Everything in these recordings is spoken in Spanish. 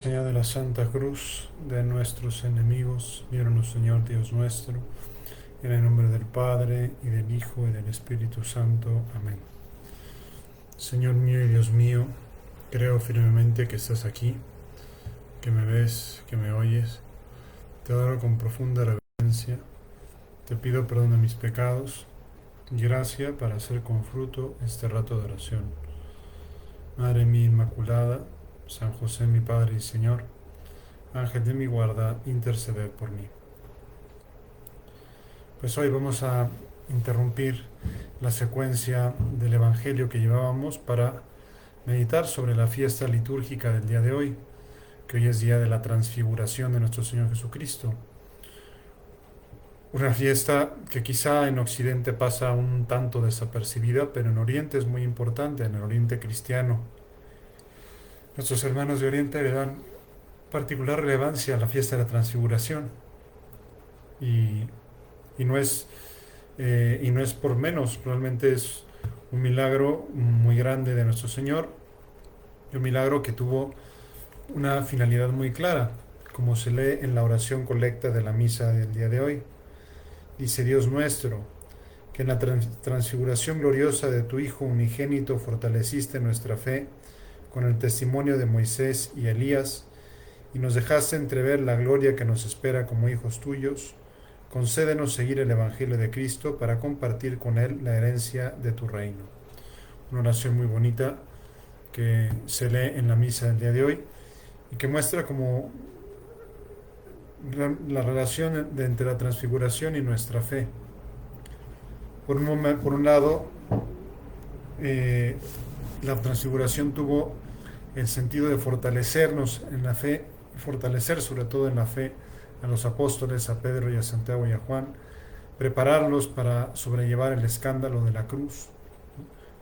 Señal de la Santa Cruz de nuestros enemigos, líbranos, Señor Dios nuestro, en el nombre del Padre, y del Hijo, y del Espíritu Santo. Amén. Señor mío y Dios mío, creo firmemente que estás aquí, que me ves, que me oyes. Te adoro con profunda reverencia, te pido perdón de mis pecados y gracia para hacer con fruto este rato de oración. Madre mía Inmaculada, San José mi Padre y Señor, Ángel de mi guarda, interceded por mí. Pues hoy vamos a interrumpir la secuencia del Evangelio que llevábamos para meditar sobre la fiesta litúrgica del día de hoy, que hoy es día de la transfiguración de nuestro Señor Jesucristo. Una fiesta que quizá en Occidente pasa un tanto desapercibida, pero en Oriente es muy importante, en el Oriente cristiano. Nuestros hermanos de Oriente le dan particular relevancia a la fiesta de la transfiguración y, y no es y no es por menos, realmente es un milagro muy grande de nuestro Señor, y un milagro que tuvo una finalidad muy clara, como se lee en la oración colecta de la misa del día de hoy. Dice: Dios nuestro, que en la transfiguración gloriosa de tu Hijo unigénito fortaleciste nuestra fe con el testimonio de Moisés y Elías, y nos dejaste entrever la gloria que nos espera como hijos tuyos. Concédenos seguir el Evangelio de Cristo para compartir con Él la herencia de tu reino. Una oración muy bonita que se lee en la misa del día de hoy y que muestra como la relación entre la transfiguración y nuestra fe. Por un lado, eh, la transfiguración tuvo el sentido de fortalecernos en la fe, fortalecer sobre todo en la fe a los apóstoles, a Pedro y a Santiago y a Juan, prepararlos para sobrellevar el escándalo de la cruz,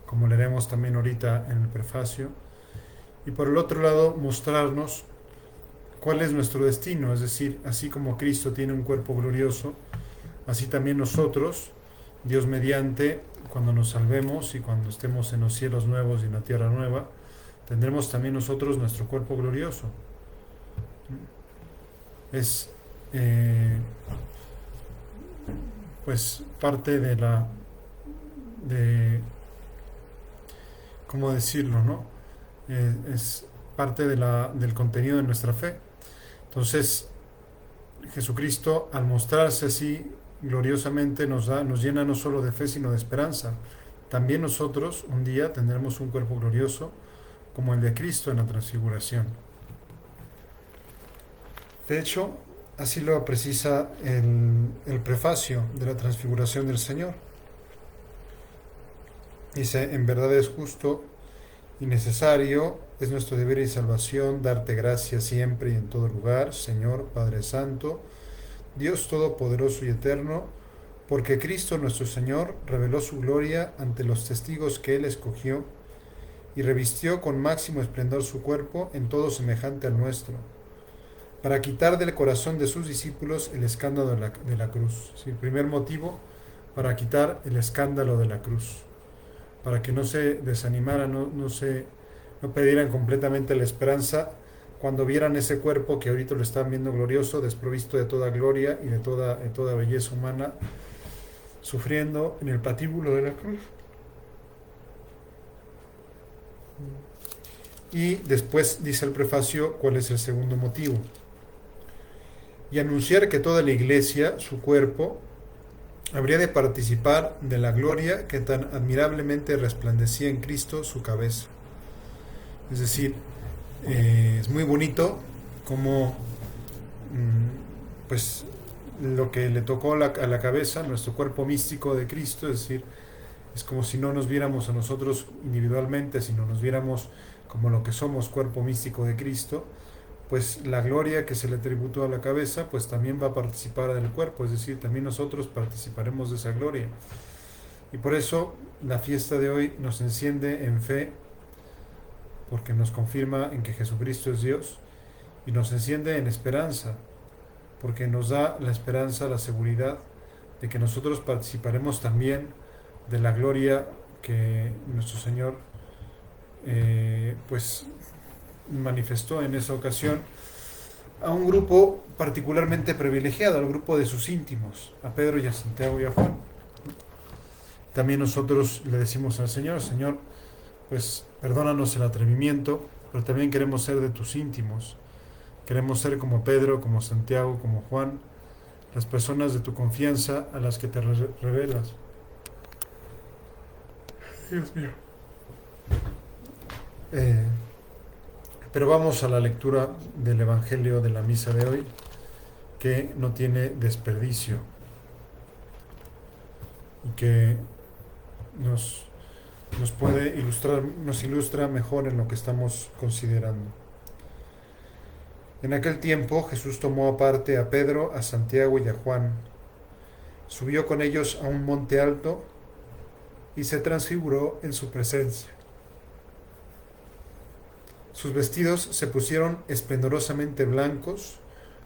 como leeremos también ahorita en el prefacio, y por el otro lado mostrarnos cuál es nuestro destino, es decir, así como Cristo tiene un cuerpo glorioso, así también nosotros, Dios mediante, cuando nos salvemos y cuando estemos en los cielos nuevos y en la tierra nueva, tendremos también nosotros nuestro cuerpo glorioso. Es pues parte de de, ¿cómo decirlo, no? Es parte de del contenido de nuestra fe. Entonces, Jesucristo, al mostrarse así gloriosamente, nos llena no solo de fe, sino de esperanza. También nosotros un día tendremos un cuerpo glorioso como el de Cristo en la transfiguración. De hecho, así lo precisa el prefacio de la transfiguración del Señor. Dice: en verdad es justo y necesario, es nuestro deber y salvación darte gracias siempre y en todo lugar, Señor Padre Santo, Dios Todopoderoso y Eterno, porque Cristo nuestro Señor reveló su gloria ante los testigos que Él escogió y revistió con máximo esplendor su cuerpo en todo semejante al nuestro, para quitar del corazón de sus discípulos el escándalo de la cruz. ¿Sí? El primer motivo, para quitar el escándalo de la cruz, para que no se desanimaran, no perdieran completamente la esperanza cuando vieran ese cuerpo que ahorita lo están viendo glorioso, desprovisto de toda gloria y de toda belleza humana, sufriendo en el patíbulo de la cruz. Y después dice el prefacio cuál es el segundo motivo: y anunciar que toda la iglesia, su cuerpo, habría de participar de la gloria que tan admirablemente resplandecía en Cristo, su cabeza. Es decir, es muy bonito como pues lo que le tocó a la cabeza, nuestro cuerpo místico de Cristo, es decir, es como si no nos viéramos a nosotros individualmente, sino nos viéramos como lo que somos, cuerpo místico de Cristo. Pues la gloria que se le tributó a la cabeza, pues también va a participar del cuerpo, es decir, también nosotros participaremos de esa gloria. Y por eso la fiesta de hoy nos enciende en fe, porque nos confirma en que Jesucristo es Dios, y nos enciende en esperanza, porque nos da la esperanza, la seguridad de que nosotros participaremos también de la gloria que nuestro Señor pues manifestó en esa ocasión a un grupo particularmente privilegiado, al grupo de sus íntimos, a Pedro y a Santiago y a Juan. También nosotros le decimos al Señor, Señor, pues perdónanos el atrevimiento, pero también queremos ser de tus íntimos. Queremos ser como Pedro, como Santiago, como Juan, las personas de tu confianza a las que te revelas. Dios mío. Pero vamos a la lectura del Evangelio de la misa de hoy, que no tiene desperdicio y que nos puede ilustrar, nos ilustra mejor en lo que estamos considerando. En aquel tiempo Jesús tomó aparte a Pedro, a Santiago y a Juan, subió con ellos a un monte alto y se transfiguró en su presencia. Sus vestidos se pusieron esplendorosamente blancos,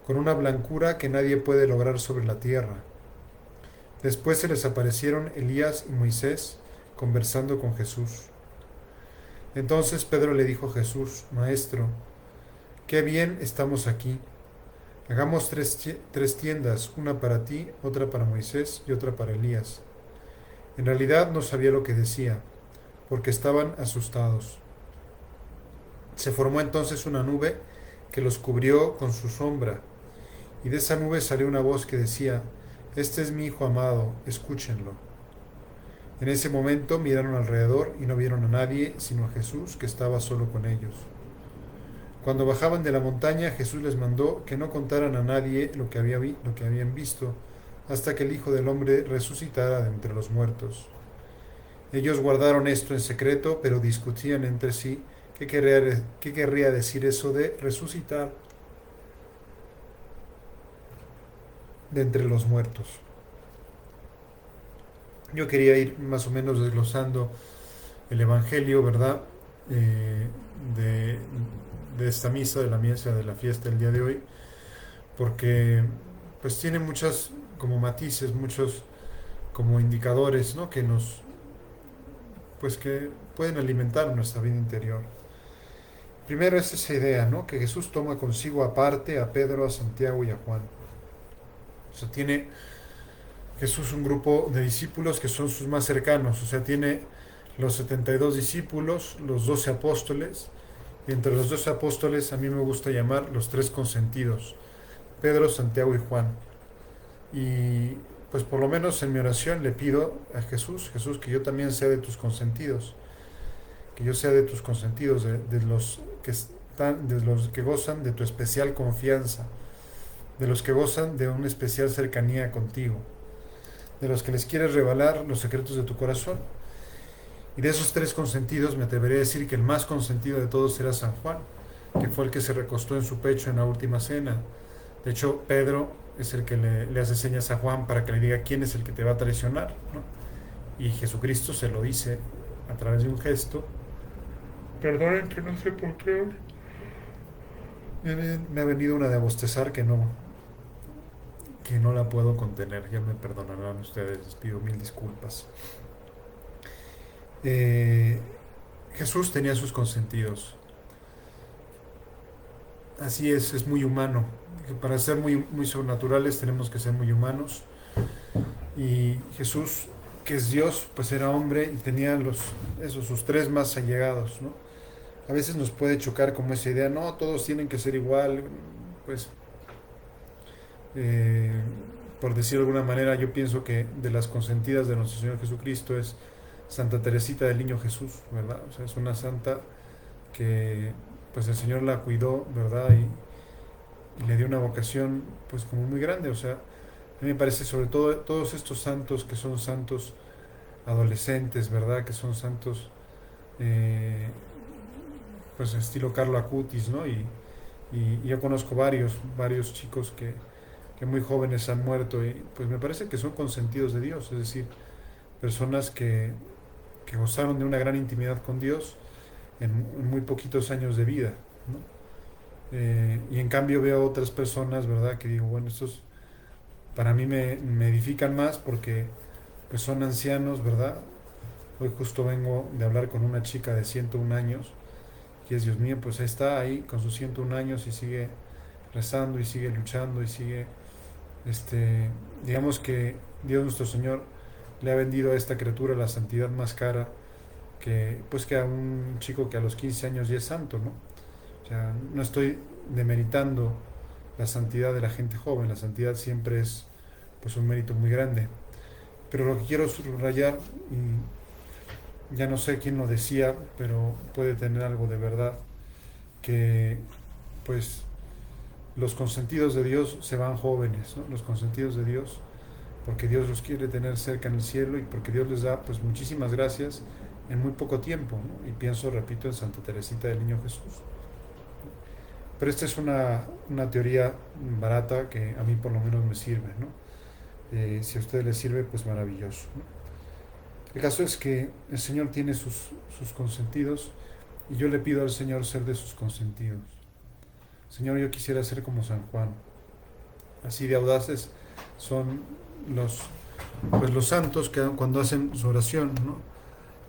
con una blancura que nadie puede lograr sobre la tierra. Después se les aparecieron Elías y Moisés conversando con Jesús. Entonces Pedro le dijo a Jesús, Maestro, qué bien estamos aquí. Hagamos tres tiendas, una para ti, otra para Moisés y otra para Elías. En realidad no sabía lo que decía, porque estaban asustados. Se formó entonces una nube que los cubrió con su sombra, y de esa nube salió una voz que decía, Este es mi Hijo amado, escúchenlo. En ese momento miraron alrededor y no vieron a nadie sino a Jesús, que estaba solo con ellos. Cuando bajaban de la montaña, Jesús les mandó que no contaran a nadie lo que habían visto, hasta que el Hijo del Hombre resucitara de entre los muertos. Ellos guardaron esto en secreto, pero discutían entre sí qué querría decir eso de resucitar de entre los muertos. Yo quería ir más o menos desglosando el Evangelio, ¿verdad? De, de esta misa, de la misa de la fiesta del día de hoy, porque pues tiene muchas como matices, muchos como indicadores, ¿no? Que pues que pueden alimentar nuestra vida interior. Primero es esa idea, ¿no? Que Jesús toma consigo aparte a Pedro, a Santiago y a Juan. O sea, tiene Jesús un grupo de discípulos que son sus más cercanos. O sea, tiene los 72 discípulos, los 12 apóstoles. Y entre los 12 apóstoles a mí me gusta llamar los tres consentidos. Pedro, Santiago y Juan. Y pues por lo menos en mi oración le pido a Jesús, Jesús, que yo también sea de tus consentidos. Que yo sea de tus consentidos, de los que están, de los que gozan de tu especial confianza, de los que gozan de una especial cercanía contigo, de los que les quieres revelar los secretos de tu corazón. Y de esos tres consentidos me atreveré a decir que el más consentido de todos era San Juan, que fue el que se recostó en su pecho en la última cena. De hecho, Pedro es el que le hace señas a Juan para que le diga quién es el que te va a traicionar, ¿no? Y Jesucristo se lo dice a través de un gesto. Perdonen que no sé por qué hoy me ha venido una de bostezar que no la puedo contener. Ya me perdonarán ustedes, les pido mil disculpas. Jesús tenía sus consentidos. Así es muy humano. Para ser muy sobrenaturales tenemos que ser muy humanos. Y Jesús, que es Dios, pues era hombre y tenía sus tres más allegados, ¿no? A veces nos puede chocar como esa idea, no, todos tienen que ser igual, pues, eh, por decir de alguna manera, yo pienso que de las consentidas de nuestro Señor Jesucristo es Santa Teresita del Niño Jesús, ¿verdad? O sea, es una santa que, pues, el Señor la cuidó, ¿verdad? Y le dio una vocación, pues, como muy grande, o sea, a mí me parece sobre todo todos estos santos que son santos adolescentes, ¿verdad? Que son santos, eh, pues estilo Carlo Acutis, ¿no? Y yo conozco varios chicos que muy jóvenes han muerto y pues me parece que son consentidos de Dios, es decir, personas que gozaron de una gran intimidad con Dios en muy poquitos años de vida, ¿no? Y en cambio veo otras personas, ¿verdad? Que digo, bueno, estos para mí me edifican más porque pues son ancianos, ¿verdad? Hoy justo vengo de hablar con una chica de 101 años y es Dios mío, pues está ahí con sus 101 años y sigue rezando y sigue luchando y sigue, este, digamos que Dios nuestro Señor le ha vendido a esta criatura la santidad más cara que, pues, que a un chico que a los 15 años ya es santo, ¿no? O sea, no estoy demeritando la santidad de la gente joven, la santidad siempre es pues un mérito muy grande. Pero lo que quiero subrayar, y ya no sé quién lo decía, pero puede tener algo de verdad, que pues los consentidos de Dios se van jóvenes, ¿no? Los consentidos de Dios, porque Dios los quiere tener cerca en el cielo y porque Dios les da pues muchísimas gracias en muy poco tiempo, ¿no? Y pienso, repito, en Santa Teresita del Niño Jesús. Pero esta es una teoría barata que a mí por lo menos me sirve, ¿no? Si a usted le sirve, pues maravilloso, ¿no? El caso es que el Señor tiene sus consentidos y yo le pido al Señor ser de sus consentidos. Señor, yo quisiera ser como San Juan. Así de audaces son los, pues los santos que cuando hacen su oración, ¿no?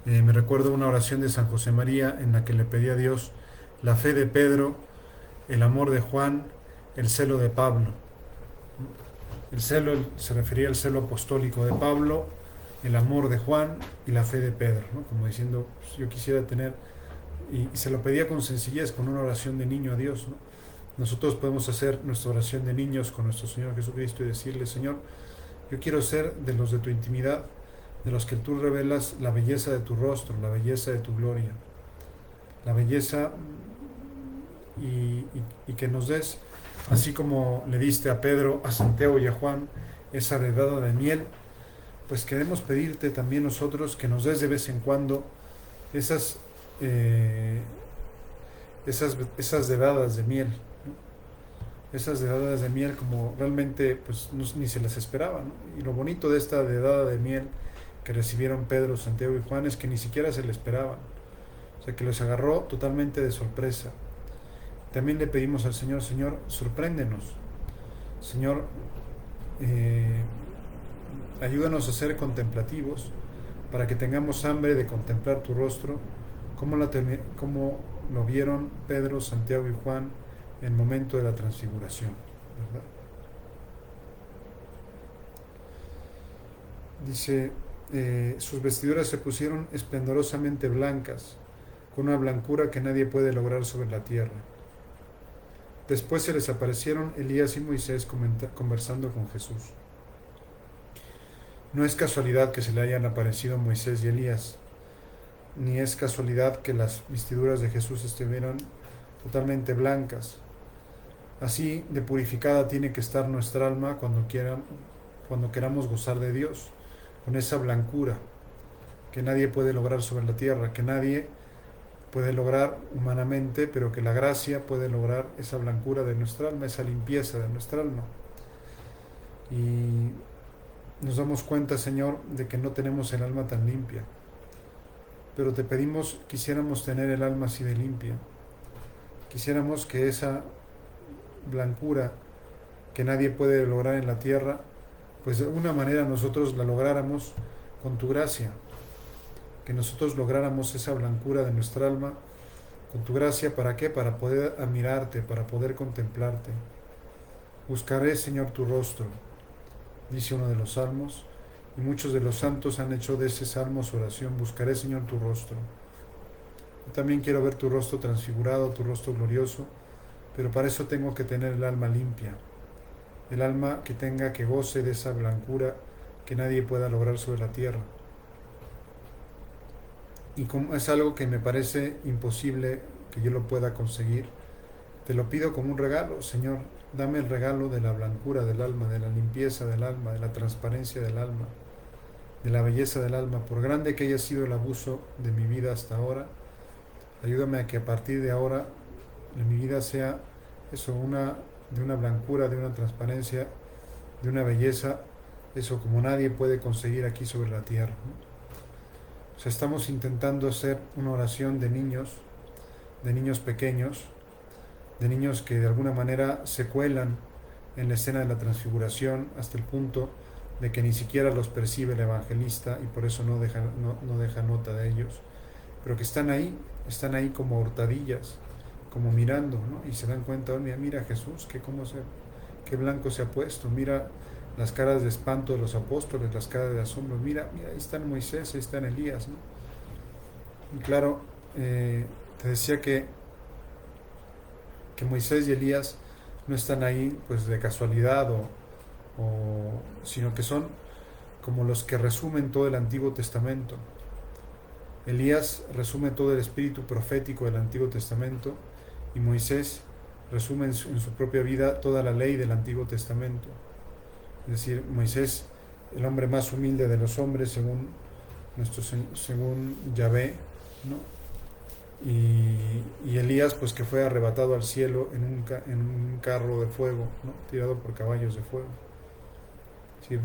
Me recuerdo una oración de San José María en la que le pedía a Dios la fe de Pedro, el amor de Juan, el celo de Pablo. El celo se refería al celo apostólico de Pablo, el amor de Juan y la fe de Pedro, ¿no? Como diciendo, pues, yo quisiera tener, y se lo pedía con sencillez, con una oración de niño a Dios, ¿no? Nosotros podemos hacer nuestra oración de niños con nuestro Señor Jesucristo y decirle, Señor, yo quiero ser de los de tu intimidad, de los que tú revelas la belleza de tu rostro, la belleza de tu gloria, la belleza y que nos des, así como le diste a Pedro, a Santiago y a Juan, esa redada de miel, pues queremos pedirte también nosotros que nos des de vez en cuando esas, eh, esas dedadas de miel, ¿no? Esas dedadas de miel como realmente pues ni se las esperaba, ¿no? Y lo bonito de esta dedada de miel que recibieron Pedro, Santiago y Juan es que ni siquiera se le esperaban, o sea que los agarró totalmente de sorpresa. También le pedimos al Señor, Señor, sorpréndenos, Señor, eh, ayúdanos a ser contemplativos para que tengamos hambre de contemplar tu rostro, como lo vieron Pedro, Santiago y Juan en el momento de la transfiguración, ¿verdad? Dice, sus vestiduras se pusieron esplendorosamente blancas, con una blancura que nadie puede lograr sobre la tierra. Después se les aparecieron Elías y Moisés conversando con Jesús. No es casualidad que se le hayan aparecido Moisés y Elías, ni es casualidad que las vestiduras de Jesús estuvieran totalmente blancas. Así de purificada tiene que estar nuestra alma cuando queramos gozar de Dios, con esa blancura que nadie puede lograr sobre la tierra, que nadie puede lograr humanamente, pero que la gracia puede lograr esa blancura de nuestra alma, esa limpieza de nuestra alma. Y nos damos cuenta, Señor, de que no tenemos el alma tan limpia, pero te pedimos, quisiéramos tener el alma así de limpia, quisiéramos que esa blancura que nadie puede lograr en la tierra, pues de alguna manera nosotros la lográramos con tu gracia, que nosotros lográramos esa blancura de nuestra alma con tu gracia. ¿Para qué? Para poder admirarte, para poder contemplarte. Buscaré, Señor, tu rostro, dice uno de los salmos, y muchos de los santos han hecho de ese salmo su oración. Buscaré, Señor, tu rostro. Yo también quiero ver tu rostro transfigurado, tu rostro glorioso, pero para eso tengo que tener el alma limpia, el alma que goce de esa blancura que nadie pueda lograr sobre la tierra. Y como es algo que me parece imposible que yo lo pueda conseguir, te lo pido como un regalo, Señor. Dame el regalo de la blancura del alma, de la limpieza del alma, de la transparencia del alma, de la belleza del alma. Por grande que haya sido el abuso de mi vida hasta ahora, ayúdame a que a partir de ahora mi vida sea eso, de una blancura, de una transparencia, de una belleza, eso como nadie puede conseguir aquí sobre la tierra, ¿no? O sea, estamos intentando hacer una oración de niños pequeños, de niños que de alguna manera se cuelan en la escena de la transfiguración hasta el punto de que ni siquiera los percibe el evangelista y por eso no deja nota de ellos, pero que están ahí están ahí como hurtadillas, como mirando, ¿no? Y se dan cuenta, oh, mira Jesús, qué blanco se ha puesto, mira las caras de espanto de los apóstoles, las caras de asombro, mira, ahí están Moisés, ahí están Elías, ¿no? Y claro, te decía que Moisés y Elías no están ahí pues de casualidad, sino que son como los que resumen todo el Antiguo Testamento. Elías resume todo el espíritu profético del Antiguo Testamento y Moisés resume en su propia vida toda la ley del Antiguo Testamento. Es decir, Moisés, el hombre más humilde de los hombres según Yahvé, ¿no? Y Elías, pues que fue arrebatado al cielo en un carro de fuego, ¿no? Tirado por caballos de fuego. Es decir,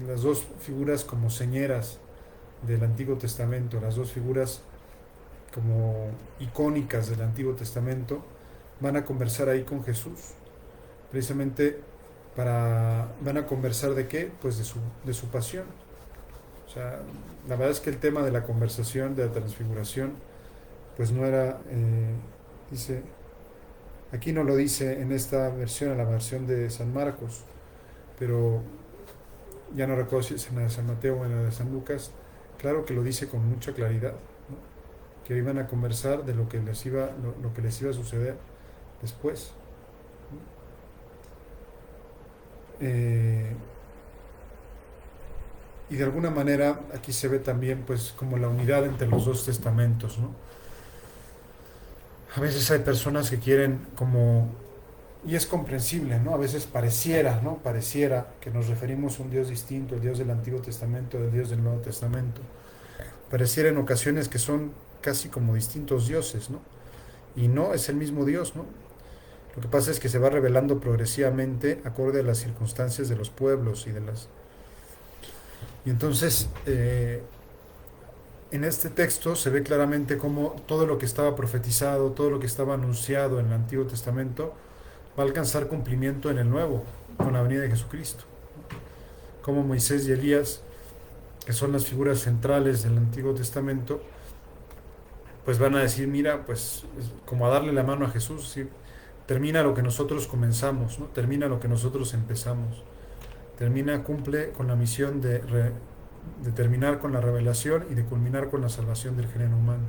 las dos figuras como señeras del Antiguo Testamento, las dos figuras como icónicas del Antiguo Testamento, van a conversar ahí con Jesús, precisamente van a conversar de qué, pues de su pasión. O sea, la verdad es que el tema de la conversación, de la transfiguración, pues no era, dice, aquí no lo dice en esta versión, en la versión de San Marcos, pero ya no recuerdo si es en la de San Mateo o en la de San Lucas, claro que lo dice con mucha claridad, ¿no? Que iban a conversar de lo que les iba a suceder después. Y de alguna manera aquí se ve también pues como la unidad entre los dos testamentos, ¿no? A veces hay personas que quieren como, y es comprensible, ¿no? A veces pareciera, ¿no? Pareciera que nos referimos a un Dios distinto, el Dios del Antiguo Testamento, del Dios del Nuevo Testamento. Pareciera en ocasiones que son casi como distintos dioses, ¿no? Y no, es el mismo Dios, ¿no? Lo que pasa es que se va revelando progresivamente acorde a las circunstancias de los pueblos y de las... Y entonces, en este texto se ve claramente cómo todo lo que estaba profetizado, todo lo que estaba anunciado en el Antiguo Testamento, va a alcanzar cumplimiento en el Nuevo, con la venida de Jesucristo. Como Moisés y Elías, que son las figuras centrales del Antiguo Testamento, pues van a decir, mira, pues como a darle la mano a Jesús, ¿sí? Termina lo que nosotros comenzamos, ¿no? Termina lo que nosotros empezamos. Cumple con la misión de terminar con la revelación y de culminar con la salvación del género humano.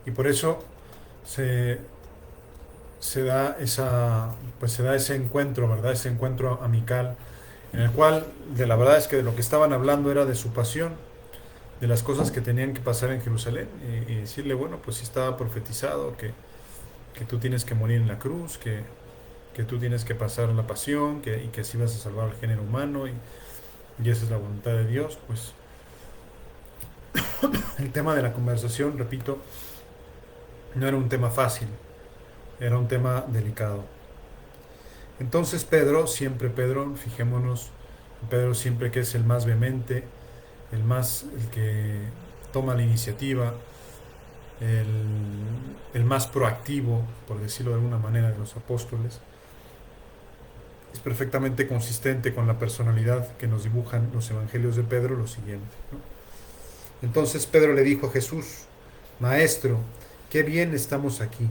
Y por eso se, se da ese encuentro, ¿verdad? Ese encuentro amical, en el cual de la verdad es que de lo que estaban hablando era de su pasión, de las cosas que tenían que pasar en Jerusalén, y decirle, bueno, pues sí estaba profetizado que tú tienes que morir en la cruz, que tú tienes que pasar la pasión, y que así vas a salvar al género humano, y esa es la voluntad de Dios. Pues el tema de la conversación, repito, no era un tema fácil, era un tema delicado. Entonces Pedro, fijémonos, Pedro siempre que es el más vehemente, el que toma la iniciativa, el más proactivo, por decirlo de alguna manera, de los apóstoles, es perfectamente consistente con la personalidad que nos dibujan los evangelios de Pedro, lo siguiente, ¿no? Entonces Pedro le dijo a Jesús, Maestro, qué bien estamos aquí.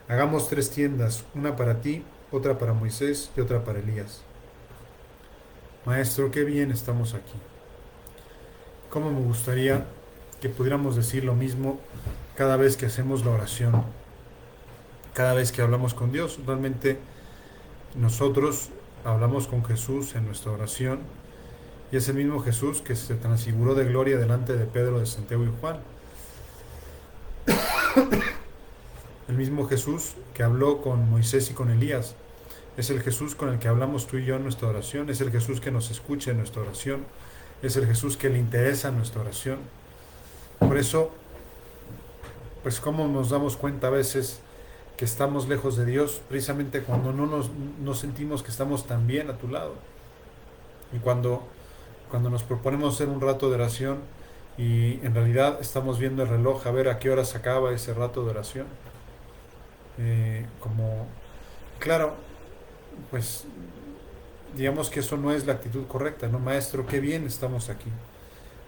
Hagamos 3 tiendas, una para ti, otra para Moisés y otra para Elías. Maestro, qué bien estamos aquí. Cómo me gustaría que pudiéramos decir lo mismo cada vez que hacemos la oración, cada vez que hablamos con Dios. Realmente nosotros hablamos con Jesús en nuestra oración y es el mismo Jesús que se transfiguró de gloria delante de Pedro, de Santiago y Juan. El mismo Jesús que habló con Moisés y con Elías. Es el Jesús con el que hablamos tú y yo en nuestra oración. Es el Jesús que nos escucha en nuestra oración. Es el Jesús que le interesa en nuestra oración. Por eso, pues cómo nos damos cuenta a veces que estamos lejos de Dios, precisamente cuando no sentimos que estamos tan bien a tu lado. Y cuando nos proponemos hacer un rato de oración y en realidad estamos viendo el reloj a ver a qué hora se acaba ese rato de oración. Claro, pues digamos que eso no es la actitud correcta, ¿no? Maestro, qué bien estamos aquí.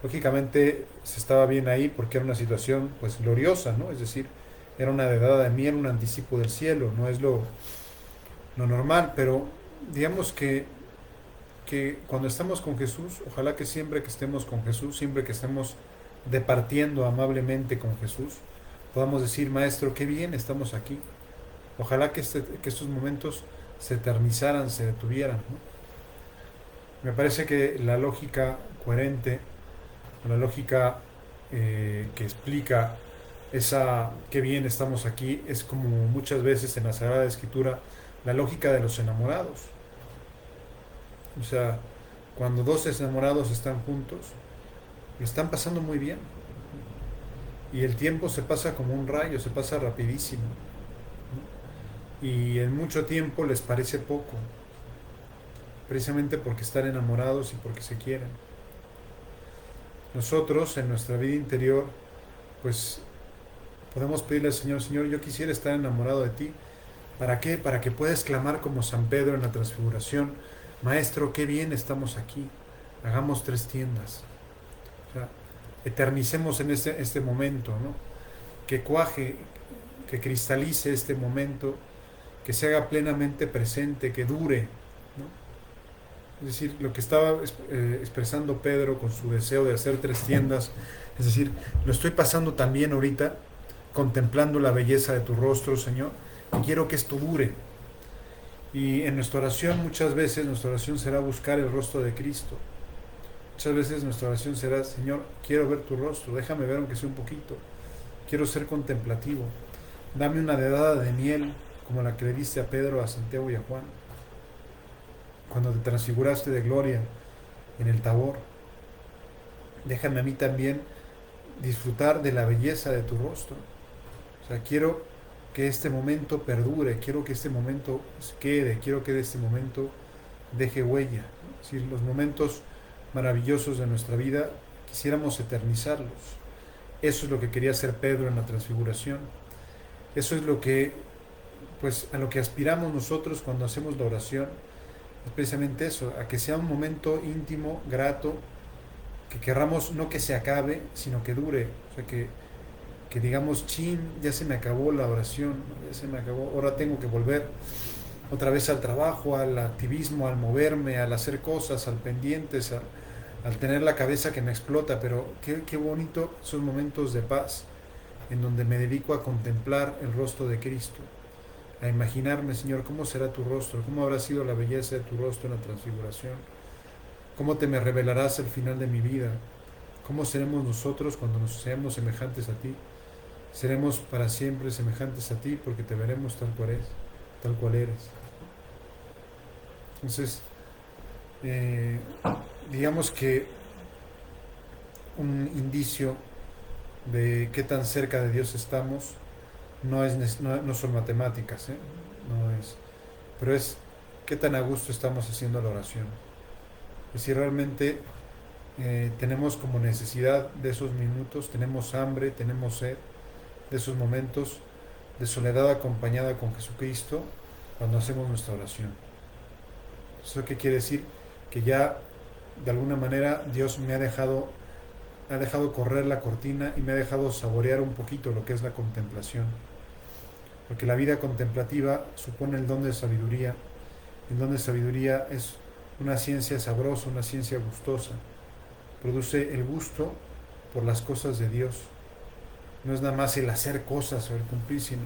Lógicamente se estaba bien ahí porque era una situación pues gloriosa, ¿no? Es decir, era una dedada de miel, un anticipo del cielo, no es lo normal, pero digamos que cuando estamos con Jesús, ojalá que siempre que estemos con Jesús, siempre que estemos departiendo amablemente con Jesús, podamos decir, Maestro, qué bien estamos aquí. Ojalá que estos momentos se eternizaran, se detuvieran, ¿no? Me parece que la lógica coherente, la lógica que explica esa qué bien estamos aquí, es como muchas veces en la Sagrada Escritura, la lógica de los enamorados. O sea, cuando dos enamorados están juntos, lo están pasando muy bien. Y el tiempo se pasa como un rayo, se pasa rapidísimo. Y en mucho tiempo les parece poco, precisamente porque están enamorados y porque se quieren. Nosotros en nuestra vida interior, pues podemos pedirle al Señor, Señor, yo quisiera estar enamorado de ti. ¿Para qué? Para que puedas clamar como San Pedro en la transfiguración, Maestro, qué bien estamos aquí, hagamos 3 tiendas. O sea, eternicemos en este momento, ¿no? Que cuaje, que cristalice este momento, que se haga plenamente presente, que dure, ¿no? Es decir, lo que estaba expresando Pedro con su deseo de hacer 3 tiendas, es decir, lo estoy pasando también ahorita, contemplando la belleza de tu rostro, Señor, y quiero que esto dure. Y en nuestra oración, muchas veces, nuestra oración será buscar el rostro de Cristo. Muchas veces nuestra oración será, Señor, quiero ver tu rostro, déjame ver aunque sea un poquito, quiero ser contemplativo, dame una dedada de miel, como la que le diste a Pedro, a Santiago y a Juan, cuando te transfiguraste de gloria en el Tabor. Déjame a mí también disfrutar de la belleza de tu rostro. O sea, quiero que este momento perdure, quiero que este momento quede, quiero que este momento deje huella. Es decir, los momentos maravillosos de nuestra vida quisiéramos eternizarlos. Eso es lo que quería hacer Pedro en la transfiguración. Eso es lo que, pues, a lo que aspiramos nosotros cuando hacemos la oración. Es precisamente eso, a que sea un momento íntimo, grato, que querramos no que se acabe, sino que dure. O sea, que digamos, chin, ya se me acabó la oración, ya se me acabó, ahora tengo que volver otra vez al trabajo, al activismo, al moverme, al hacer cosas, al pendientes, al tener la cabeza que me explota, pero qué bonito son momentos de paz en donde me dedico a contemplar el rostro de Cristo, a imaginarme, Señor, cómo será tu rostro, cómo habrá sido la belleza de tu rostro en la transfiguración, cómo te me revelarás al final de mi vida, cómo seremos nosotros cuando nos seamos semejantes a ti. Seremos para siempre semejantes a ti porque te veremos tal cual eres. Entonces, eh, digamos que un indicio de qué tan cerca de Dios estamos no son matemáticas, ¿eh? No es, pero es qué tan a gusto estamos haciendo la oración. Es si realmente tenemos como necesidad de esos minutos, tenemos hambre, tenemos sed, de esos momentos de soledad acompañada con Jesucristo cuando hacemos nuestra oración. ¿Eso qué quiere decir? Que ya de alguna manera Dios ha dejado correr la cortina y me ha dejado saborear un poquito lo que es la contemplación. Porque la vida contemplativa supone el don de sabiduría. El don de sabiduría es una ciencia sabrosa, una ciencia gustosa. Produce el gusto por las cosas de Dios. No es nada más el hacer cosas o el cumplir, sino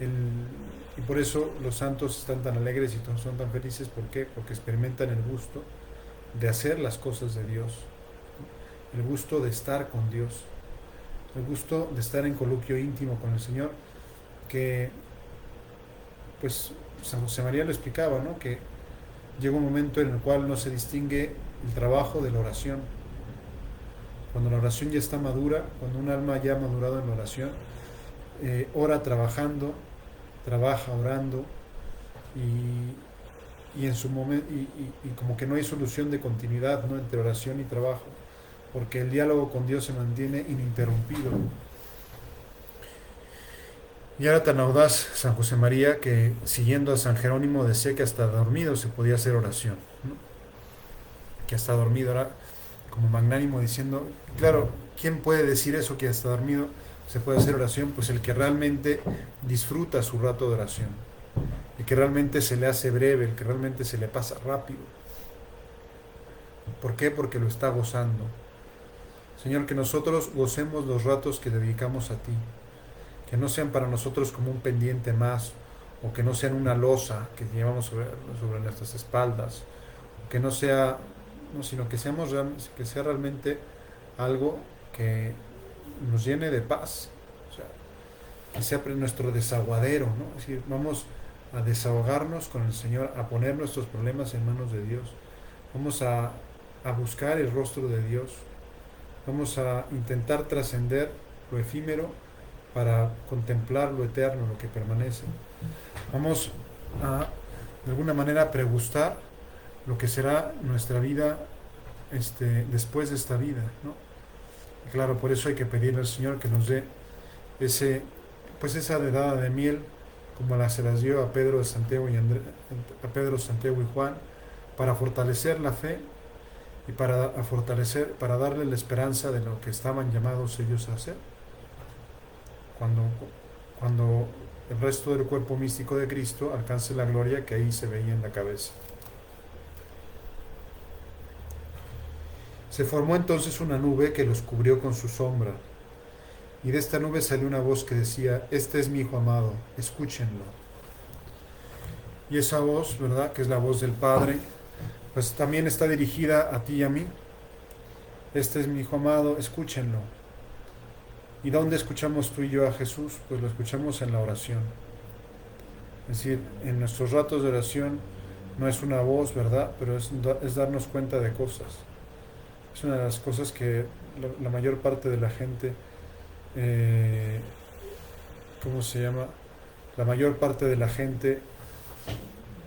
el... Y por eso los santos están tan alegres y son tan felices. ¿Por qué? Porque experimentan el gusto de hacer las cosas de Dios, el gusto de estar con Dios, el gusto de estar en coluquio íntimo con el Señor, que pues San José María lo explicaba, ¿no? Que llega un momento en el cual no se distingue el trabajo de la oración. Cuando la oración ya está madura, cuando un alma ya ha madurado en la oración, ora trabajando, trabaja orando y en su momento y como que no hay solución de continuidad, ¿no? Entre oración y trabajo, porque el diálogo con Dios se mantiene ininterrumpido. Y era tan audaz San José María que siguiendo a San Jerónimo decía que hasta dormido se podía hacer oración, ¿no? que está dormido, ahora como magnánimo diciendo, claro, ¿quién puede decir eso que está dormido? Se puede hacer oración, pues el que realmente disfruta su rato de oración, el que realmente se le hace breve, el que realmente se le pasa rápido. ¿Por qué? Porque lo está gozando. Señor, que nosotros gocemos los ratos que dedicamos a ti, que no sean para nosotros como un pendiente más, o que no sean una losa que llevamos sobre nuestras espaldas, que no sea, no, sino que que sea realmente algo que nos llene de paz, o sea, que sea nuestro desaguadero, ¿no? Es decir, vamos a desahogarnos con el Señor, a poner nuestros problemas en manos de Dios, vamos a buscar el rostro de Dios, vamos a intentar trascender lo efímero para contemplar lo eterno, lo que permanece. Vamos a, de alguna manera, pregustar lo que será nuestra vida después de esta vida, ¿no? Y claro, por eso hay que pedirle al Señor que nos dé ese, pues esa dedada de miel, como se las dio a Pedro, Santiago a Pedro, Santiago y Juan, para fortalecer la fe y para darle la esperanza de lo que estaban llamados ellos a hacer. Cuando, cuando el resto del cuerpo místico de Cristo alcance la gloria que ahí se veía en la cabeza. Se formó entonces una nube que los cubrió con su sombra, y de esta nube salió una voz que decía, este es mi Hijo amado, escúchenlo. Y esa voz, ¿verdad?, que es la voz del Padre, pues también está dirigida a ti y a mí. Este es mi Hijo amado, escúchenlo. ¿Y dónde escuchamos tú y yo a Jesús? Pues lo escuchamos en la oración. Es decir, en nuestros ratos de oración no es una voz, ¿verdad?, pero es darnos cuenta de cosas. Es una de las cosas que la mayor parte de la gente, ¿cómo se llama? La mayor parte de la gente,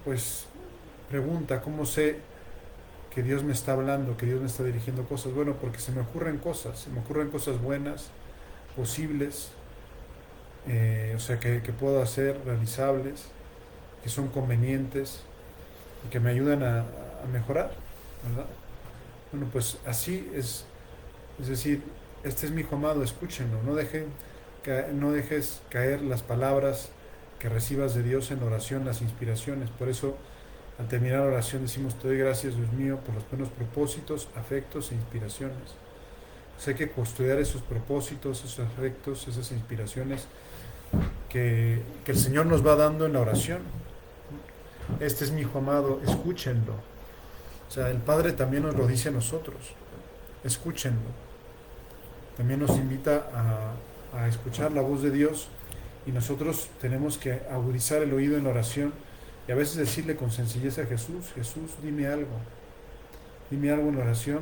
pues, pregunta, ¿cómo sé que Dios me está hablando, que Dios me está dirigiendo cosas? Bueno, porque se me ocurren cosas buenas, posibles, o sea, que puedo hacer, realizables, que son convenientes y que me ayudan a mejorar, ¿verdad? Bueno, pues así es decir, este es mi Hijo amado, escúchenlo, no dejes caer las palabras que recibas de Dios en oración, las inspiraciones. Por eso, al terminar la oración decimos, te doy gracias, Dios mío, por los buenos propósitos, afectos e inspiraciones. Pues hay que custodiar esos propósitos, esos afectos, esas inspiraciones que el Señor nos va dando en la oración. Este es mi Hijo amado, escúchenlo. O sea, el Padre también nos lo dice a nosotros, escúchenlo. También nos invita a escuchar la voz de Dios, y nosotros tenemos que agudizar el oído en la oración y a veces decirle con sencillez a Jesús, Jesús, dime algo en la oración,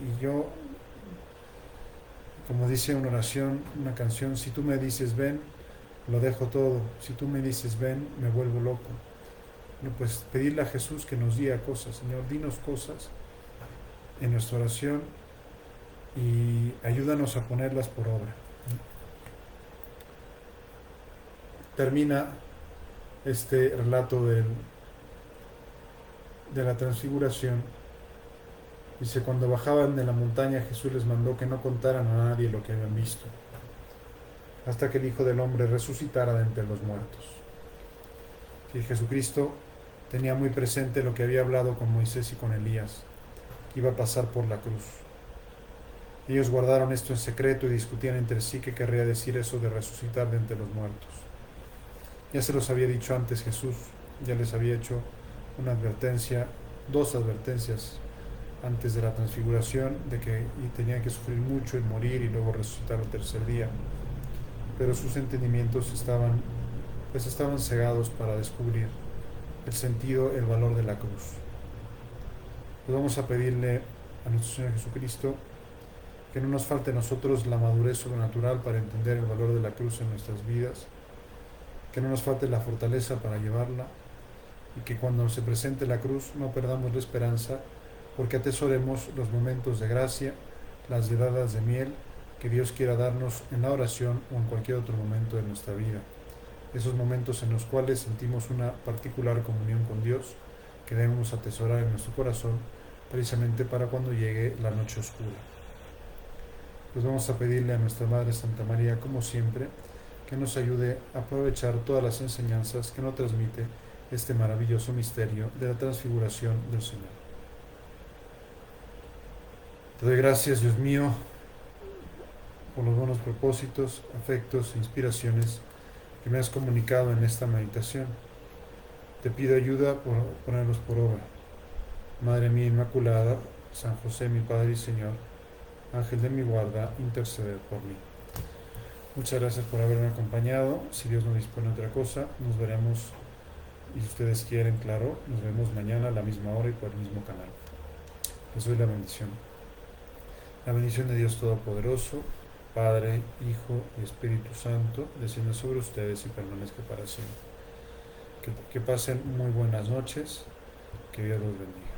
y yo, como dice una oración, una canción, si tú me dices ven, lo dejo todo, si tú me dices ven, me vuelvo loco. Bueno, pues pedirle a Jesús que nos diga cosas. Señor, dinos cosas en nuestra oración y ayúdanos a ponerlas por obra. Termina este relato de la transfiguración. Dice, cuando bajaban de la montaña, Jesús les mandó que no contaran a nadie lo que habían visto, hasta que el Hijo del Hombre resucitara de entre los muertos. Y Jesucristo tenía muy presente lo que había hablado con Moisés y con Elías, que iba a pasar por la cruz. Ellos guardaron esto en secreto y discutían entre sí qué querría decir eso de resucitar de entre los muertos. Ya se los había dicho antes Jesús, ya les había hecho una advertencia, dos advertencias antes de la transfiguración, de que tenían que sufrir mucho y morir y luego resucitar al tercer día. Pero sus entendimientos estaban cegados para descubrir el sentido, el valor de la cruz. Pues vamos a pedirle a nuestro Señor Jesucristo que no nos falte a nosotros la madurez sobrenatural para entender el valor de la cruz en nuestras vidas, que no nos falte la fortaleza para llevarla, y que cuando se presente la cruz no perdamos la esperanza, porque atesoremos los momentos de gracia, las dedadas de miel que Dios quiera darnos en la oración o en cualquier otro momento de nuestra vida. Esos momentos en los cuales sentimos una particular comunión con Dios, que debemos atesorar en nuestro corazón precisamente para cuando llegue la noche oscura. Pues vamos a pedirle a nuestra Madre Santa María, como siempre, que nos ayude a aprovechar todas las enseñanzas que nos transmite este maravilloso misterio de la transfiguración del Señor. Te doy gracias, Dios mío, por los buenos propósitos, afectos e inspiraciones que me has comunicado en esta meditación. Te pido ayuda por ponerlos por obra. Madre mía Inmaculada, San José, mi Padre y Señor, Ángel de mi guarda, interceded por mí. Muchas gracias por haberme acompañado. Si Dios no dispone otra cosa, nos veremos, y si ustedes quieren, claro, nos vemos mañana a la misma hora y por el mismo canal. Les doy la bendición. La bendición de Dios Todopoderoso, Padre, Hijo y Espíritu Santo, descienda sobre ustedes y permanezca para siempre. Que pasen muy buenas noches. Que Dios los bendiga.